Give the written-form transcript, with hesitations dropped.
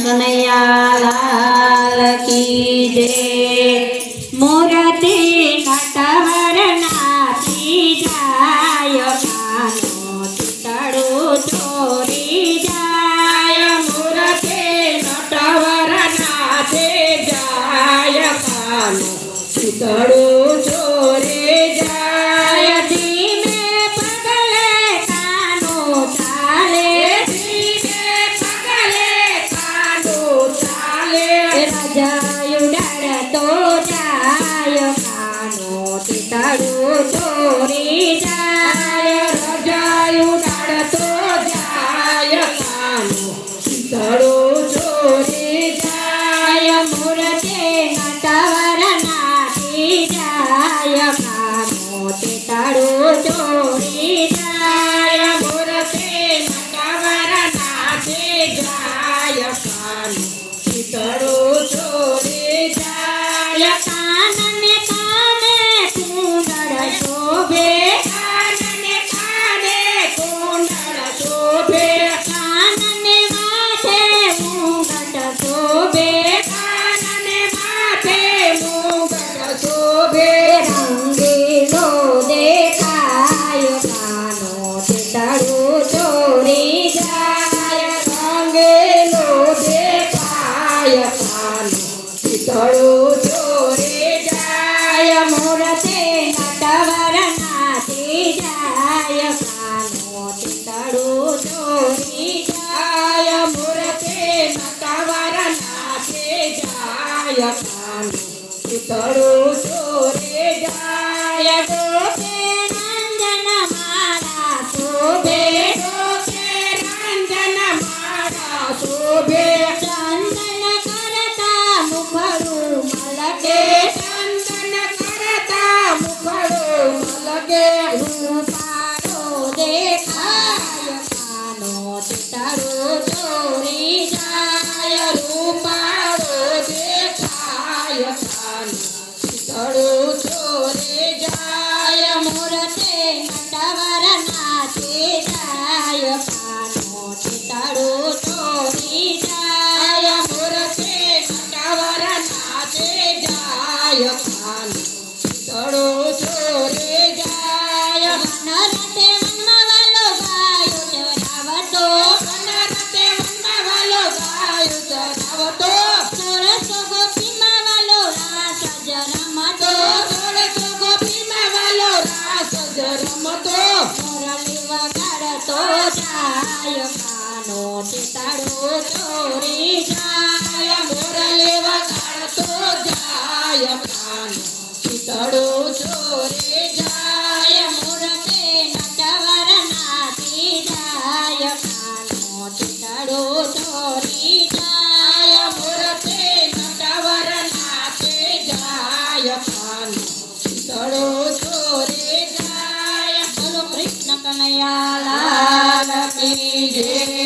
કનૈયા લાલ કી જય। મૂર્તિ નટવર નાથી જાય કાનો ચિતડું ચોરી જાય। મૂર્તિ નટવર નાથે જાય કાનો ચિતડું ચોરી જાય। ધીમે પગલે કાનો ચાલે રજાયું ડરતો જાય કાનો ચિતડું ચોરી જાય। રજાયું ડાળતો જાય કાનો ચિતડું ચોરી જાય। મૂર્તિ નટવર નાથી જાય કાનો ચિતડું ચોરી જાય। મૂર્તિ નટવર નાથે જાય કાનો ચિતડું ચોરી જાય। કાનને કાને કુંડળ શોભે કાનને કાને કુંડળ શોભે કાનને માથે મુંગટ શોભે કાનને માથે મુંગટ શોભે રંગીલો દેખાય કાનો ચિતડું ચોરી જાય। રંગેલો દેખાય કાનો ચિતડું ચોરી જાય। મૂર્તિ નટવર નાથી જાય કાનો ચિતડું ચોરી જાય। મૂર્તિ નટવર નાથે જાય કાનો ચિતડું ચોરી જાય। ડોકે રંજન માળા શોભે ડોકે રંજન માળા શોભે ચંદન કરતા મુખડું મલકે ચંદન કરતા મુખડું મલકે રૂપાળો દેખાય કાનો ચિતડું ચોરી જાય। રૂપાળો દેખાય કાનો ચિતડું ચોરી જાય। મૂર્તિ નટવર નાથી જાય કાનો ચિતડું ચોરી જાય। મૂર્તિ નટવર નાથે જાય કાનો ચિતડું ચોરી જાય। વનરતે વનમાં વાલો ગાયો ચરાવતો વનરતે વનમાં વાલો ગાયો ચરાવતો સરસો ગોપીમાં વાલો રાસ જ રમતો સરસો ગોપીમાં વાલો રાસ જ રમતો મુરલી વગાડતો જાય કાનો ચિતડું ચોરી જાય। મુરલી વગાડતો જાય કાનો ચિતડું ચોરી જાય। મૂર્તિ નટવર નાથી જાય કાનો ચિતડું ચોરી જાય। મૂર્તિ નટવર નાથે જાય કાનો ચિતડું ચોરી જાય। બોલો કૃષ્ણ કનૈયા લાલ કી જય।